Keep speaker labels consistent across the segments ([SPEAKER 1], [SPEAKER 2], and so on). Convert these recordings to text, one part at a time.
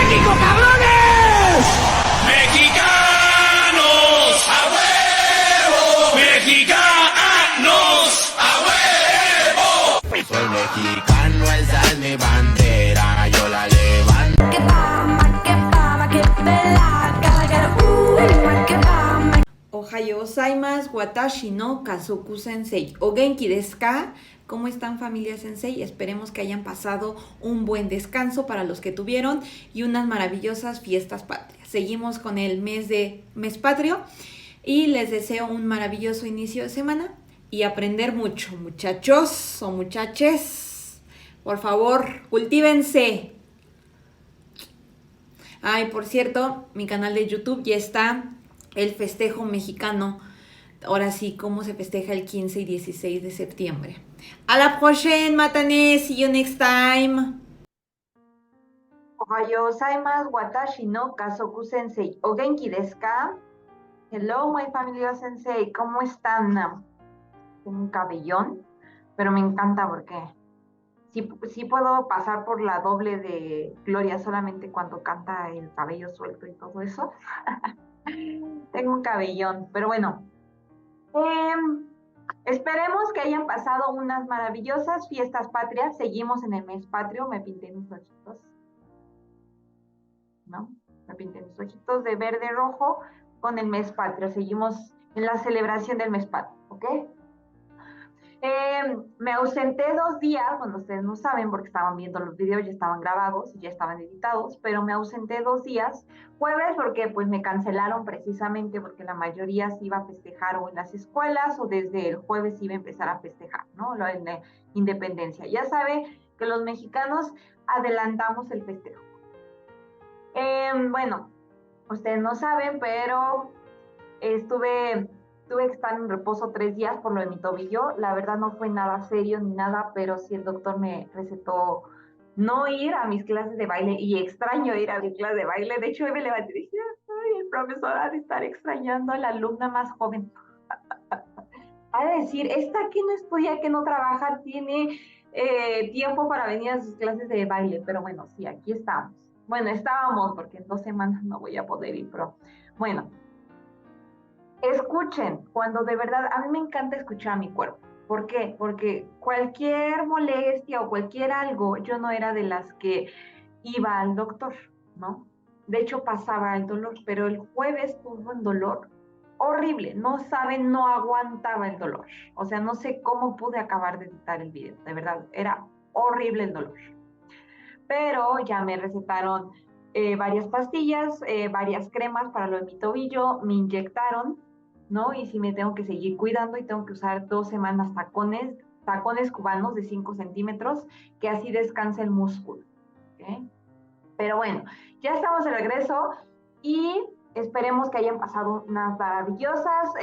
[SPEAKER 1] México, cabrones!
[SPEAKER 2] ¡Mexicanos a huevo! ¡Mexicanos a huevo!
[SPEAKER 3] Soy mexicano, esa es mi bandera, yo la levanto.
[SPEAKER 4] Ohayo gozaimasu, watashi no Kazoku Sensei. O genki desu ka? ¿Cómo están, familia Sensei? Esperemos que hayan pasado un buen descanso para los que tuvieron y unas maravillosas fiestas patrias. Seguimos con el mes patrio y les deseo un maravilloso inicio de semana y aprender mucho, muchachos o muchaches. Por favor, cultívense. Ay, por cierto, mi canal de YouTube ya está el festejo mexicano. Ahora sí, cómo se festeja el 15 y 16 de septiembre. A la prochaine, matane. See you next time. Ohayo gozaimasu, watashi no Kazoku Sensei. O genki desu ka? Hello, my family Sensei. ¿Cómo están? Tengo un cabellón, pero me encanta porque sí puedo pasar por la doble de Gloria solamente cuando canta el cabello suelto y todo eso. Tengo un cabellón, pero bueno. Esperemos que hayan pasado unas maravillosas fiestas patrias. Seguimos en el mes patrio. Me pinté mis ojitos, ¿no? Me pinté mis ojitos de verde rojo con el mes patrio. Seguimos en la celebración del mes patrio, ¿ok? Me ausenté 2 días, bueno, ustedes no saben porque estaban viendo los videos, ya estaban grabados, ya estaban editados, pero me ausenté 2 días, jueves porque pues me cancelaron precisamente porque la mayoría se iba a festejar o en las escuelas o desde el jueves iba a empezar a festejar, ¿no? La independencia. Ya sabe que los mexicanos adelantamos el festejo. Bueno, ustedes no saben, pero tuve que estar en reposo 3 días por lo de mi tobillo. La verdad no fue nada serio ni nada, pero sí el doctor me recetó no ir a mis clases de baile y extraño ir a mi clase de baile. De hecho, hoy me levanté y dije, ay, el profesor ha de estar extrañando a la alumna más joven. Ha de decir, esta que no estudia, que no trabaja, tiene tiempo para venir a sus clases de baile. Pero bueno, sí, aquí estamos. Bueno, estábamos porque en 2 semanas no voy a poder ir, pero bueno. Escuchen, cuando de verdad, a mí me encanta escuchar a mi cuerpo. ¿Por qué? Porque cualquier molestia o cualquier algo, yo no era de las que iba al doctor, ¿no? De hecho, pasaba el dolor, pero el jueves tuve un dolor horrible. No saben, no aguantaba el dolor. O sea, no sé cómo pude acabar de editar el video. De verdad, era horrible el dolor. Pero ya me recetaron varias pastillas, varias cremas para lo de mi tobillo, me inyectaron, ¿no? Y si me tengo que seguir cuidando y tengo que usar 2 semanas tacones cubanos de 5 centímetros, que así descanse el músculo, ¿ok? Pero bueno, ya estamos de regreso y esperemos que hayan pasado unas maravillosas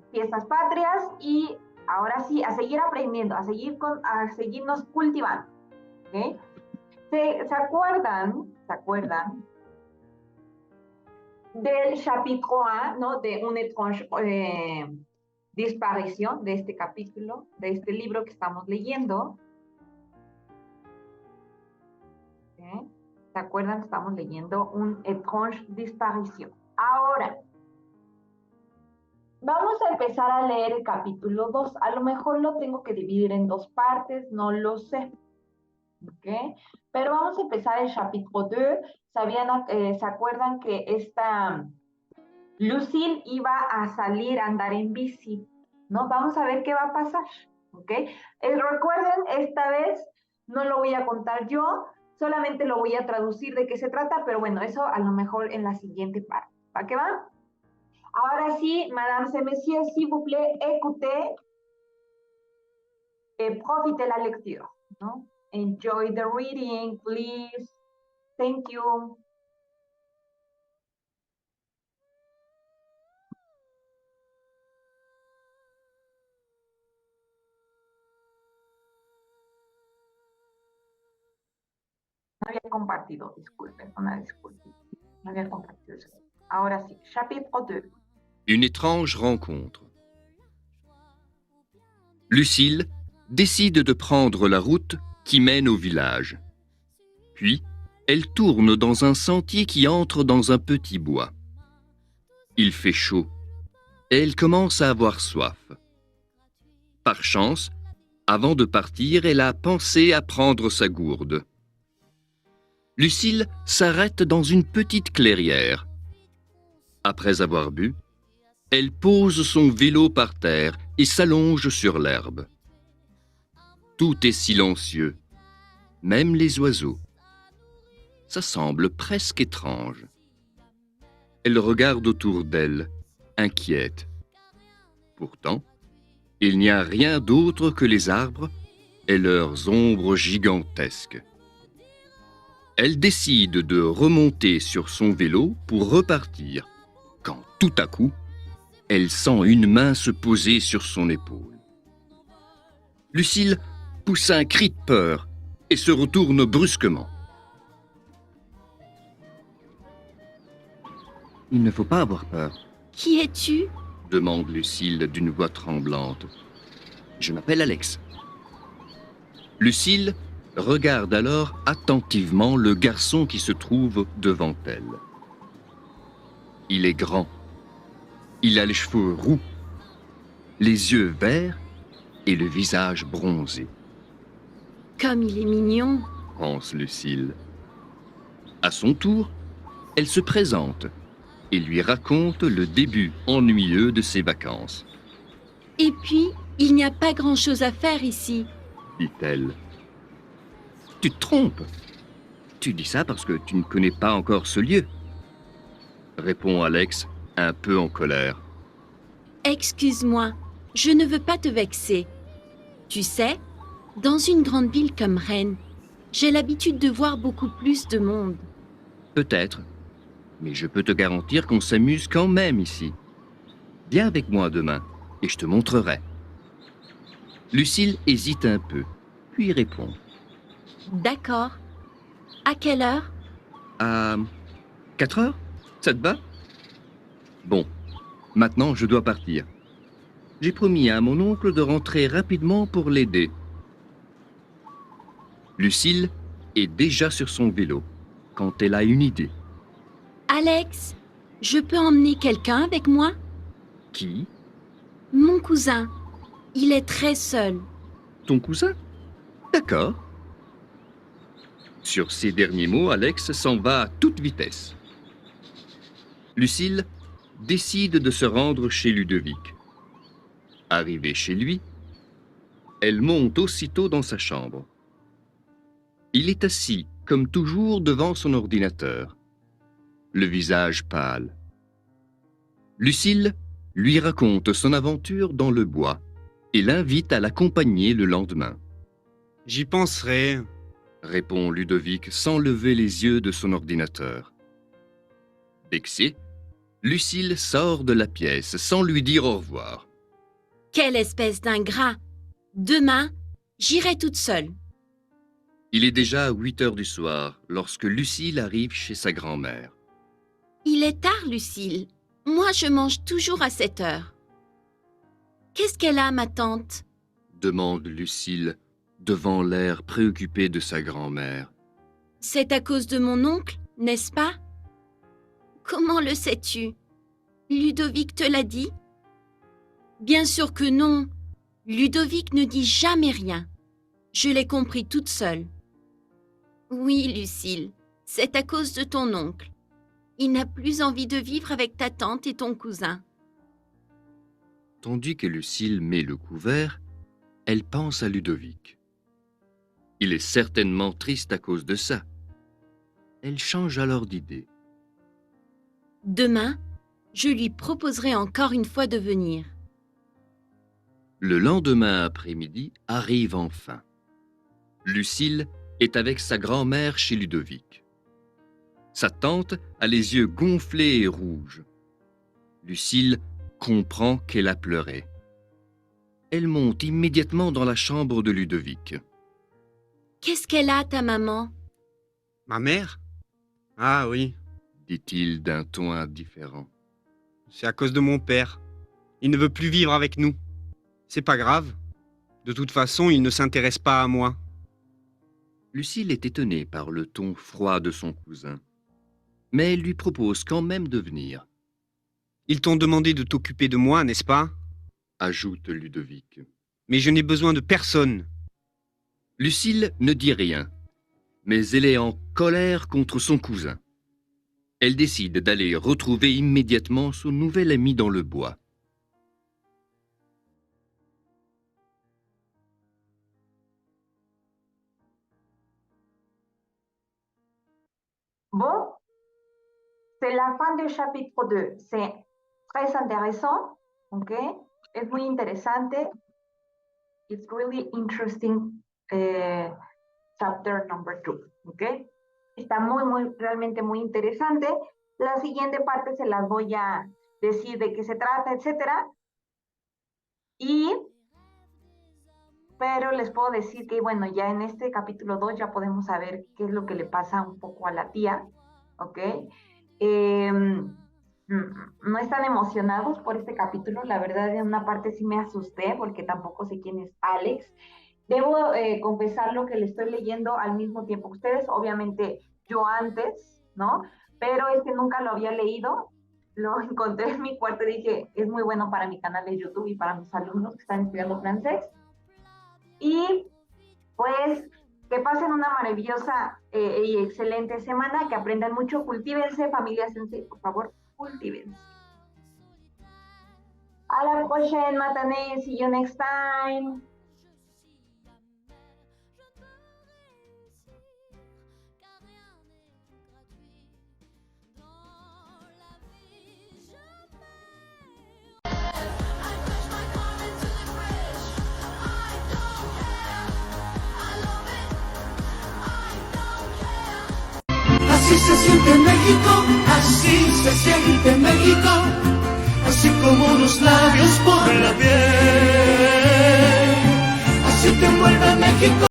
[SPEAKER 4] fiestas patrias y ahora sí, a seguir aprendiendo, a seguirnos cultivando, ¿ok? ¿Se acuerdan del chapitre 1, ¿no? De Une étrange disparición, de este capítulo, de este libro que estamos leyendo? ¿Okay? ¿Se acuerdan? Estamos leyendo Une étrange disparición. Ahora, vamos a empezar a leer el capítulo 2. A lo mejor lo tengo que dividir en 2 partes, no lo sé. ¿Ok? Pero vamos a empezar el chapitre 2. ¿Se acuerdan que esta Lucille iba a salir a andar en bici? ¿No? Vamos a ver qué va a pasar. ¿Ok? Recuerden, esta vez no lo voy a contar yo, solamente lo voy a traducir de qué se trata, pero bueno, eso a lo mejor en la siguiente parte. ¿Va que va? Ahora sí, Madame et Messieurs, s'il vous plaît, écoutez et profitez la lecture, ¿no? Enjoy the reading, please. Thank you. No había compartido, disculpen, una disculpa. No había compartido eso. Ahora sí, chapitre 2.
[SPEAKER 5] Une étrange rencontre. Lucille décide de prendre la route qui mène au village. Puis, Elle tourne dans un sentier qui entre dans un petit bois. Il fait chaud. Elle commence à avoir soif. Par chance, avant de partir, elle a pensé à prendre sa gourde. Lucille s'arrête dans une petite clairière. Après avoir bu, elle pose son vélo par terre et s'allonge sur l'herbe. Tout est silencieux, même les oiseaux. Ça semble presque étrange. Elle regarde autour d'elle, inquiète. Pourtant, il n'y a rien d'autre que les arbres et leurs ombres gigantesques. Elle décide de remonter sur son vélo pour repartir, quand tout à coup, elle sent une main se poser sur son épaule. Lucille pousse un cri de peur et se retourne brusquement. Il ne faut pas avoir peur,
[SPEAKER 6] Qui es-tu?
[SPEAKER 5] demande Lucille d'une voix tremblante. Je m'appelle Alex. Lucille regarde alors attentivement le garçon qui se trouve devant elle. Il est grand. Il a les cheveux roux, les yeux verts et le visage bronzé,
[SPEAKER 6] Comme il est mignon.
[SPEAKER 5] pense Lucille. À son tour, elle se présente et lui raconte le début ennuyeux de ses vacances,
[SPEAKER 6] Et puis, il n'y a pas grand-chose à faire ici.
[SPEAKER 5] dit-elle. Tu te trompes. Tu dis ça parce que tu ne connais pas encore ce lieu, répond Alex, un peu en colère.
[SPEAKER 6] Excuse-moi, je ne veux pas te vexer. Tu sais, dans une grande ville comme Rennes, j'ai l'habitude de voir beaucoup plus de monde.
[SPEAKER 5] Peut-être, mais je peux te garantir qu'on s'amuse quand même ici. Viens avec moi demain et je te montrerai. Lucille hésite un peu, puis répond.
[SPEAKER 6] D'accord. À quelle heure?
[SPEAKER 5] À 4 heures? Ça te va? Bon, maintenant je dois partir. J'ai promis à mon oncle de rentrer rapidement pour l'aider. Lucille est déjà sur son vélo quand elle a une idée.
[SPEAKER 6] Alex, je peux emmener quelqu'un avec moi?
[SPEAKER 5] Qui?
[SPEAKER 6] Mon cousin. Il est très seul.
[SPEAKER 5] Ton cousin? D'accord. Sur ces derniers mots, Alex s'en va à toute vitesse. Lucille décide de se rendre chez Ludovic. Arrivée chez lui, elle monte aussitôt dans sa chambre. Il est assis, comme toujours, devant son ordinateur, le visage pâle. Lucille lui raconte son aventure dans le bois et l'invite à l'accompagner le lendemain.
[SPEAKER 1] J'y penserai.
[SPEAKER 5] Répond Ludovic sans lever les yeux de son ordinateur. Vexée, Lucille sort de la pièce sans lui dire au revoir.
[SPEAKER 6] Quelle espèce d'ingrat! Demain, j'irai toute seule.
[SPEAKER 5] Il est déjà 8 heures du soir lorsque Lucille arrive chez sa grand-mère.
[SPEAKER 6] Il est tard, Lucille. Moi, je mange toujours à 7 heures. Qu'est-ce qu'elle a, ma tante?
[SPEAKER 5] Demande Lucille devant l'air préoccupé de sa grand-mère.
[SPEAKER 6] C'est à cause de mon oncle, n'est-ce pas? Comment le sais-tu? Ludovic te l'a dit? Bien sûr que non. Ludovic ne dit jamais rien. Je l'ai compris toute seule. Oui, Lucille, c'est à cause de ton oncle. Il n'a plus envie de vivre avec ta tante et ton cousin.
[SPEAKER 5] Tandis que Lucille met le couvert, elle pense à Ludovic. Il est certainement triste à cause de ça. Elle change alors d'idée.
[SPEAKER 6] Demain, je lui proposerai encore une fois de venir.
[SPEAKER 5] Le lendemain après-midi arrive enfin. Lucille est avec sa grand-mère chez Ludovic. Sa tante a les yeux gonflés et rouges. Lucille comprend qu'elle a pleuré. Elle monte immédiatement dans la chambre de Ludovic.
[SPEAKER 6] Qu'est-ce qu'elle a, ta maman?
[SPEAKER 1] Ma mère? Ah oui,
[SPEAKER 5] dit-il d'un ton indifférent.
[SPEAKER 1] c'est à cause de mon père. Il ne veut plus vivre avec nous. C'est pas grave. De toute façon, il ne s'intéresse pas à moi.
[SPEAKER 5] Lucille est étonnée par le ton froid de son cousin, mais elle lui propose quand même de venir,
[SPEAKER 1] Ils t'ont demandé de t'occuper de moi, n'est-ce pas?
[SPEAKER 5] ajoute Ludovic.
[SPEAKER 1] Mais je n'ai besoin de personne.
[SPEAKER 5] Lucille ne dit rien, mais elle est en colère contre son cousin. Elle décide d'aller retrouver immédiatement son nouvel ami dans le bois.
[SPEAKER 4] Bon, c'est la fin du chapitre 2. C'est très intéressant, ¿ok? Es muy interesante. It's really interesting chapter number 2, ¿ok? Está realmente muy interesante. La siguiente parte se las voy a decir de qué se trata, etcétera. Pero les puedo decir que, bueno, ya en este capítulo 2 ya podemos saber qué es lo que le pasa un poco a la tía, ¿ok? No están emocionados por este capítulo, la verdad en una parte sí me asusté porque tampoco sé quién es Alex. Debo confesarlo que le estoy leyendo al mismo tiempo que ustedes, obviamente yo antes, ¿no? Pero nunca lo había leído, lo encontré en mi cuarto y dije, es muy bueno para mi canal de YouTube y para mis alumnos que están estudiando francés. Y pues que pasen una maravillosa y excelente semana, que aprendan mucho, cultívense, familia Sensei, por favor, cultívense. A la prochaine, matinée, see you next time.
[SPEAKER 7] Así se siente México, así se siente México, así como unos labios por la piel, así te envuelve México.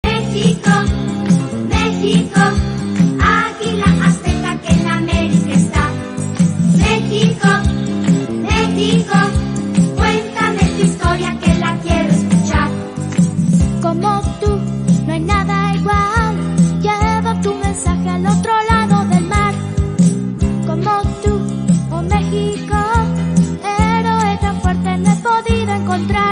[SPEAKER 8] México, México, águila azteca que en América está. México, México, cuéntame tu historia que la quiero escuchar.
[SPEAKER 9] Como tú, no hay nada igual, lleva tu mensaje al otro lado del mar. Como tú, oh México, héroe tan fuerte no he podido encontrar.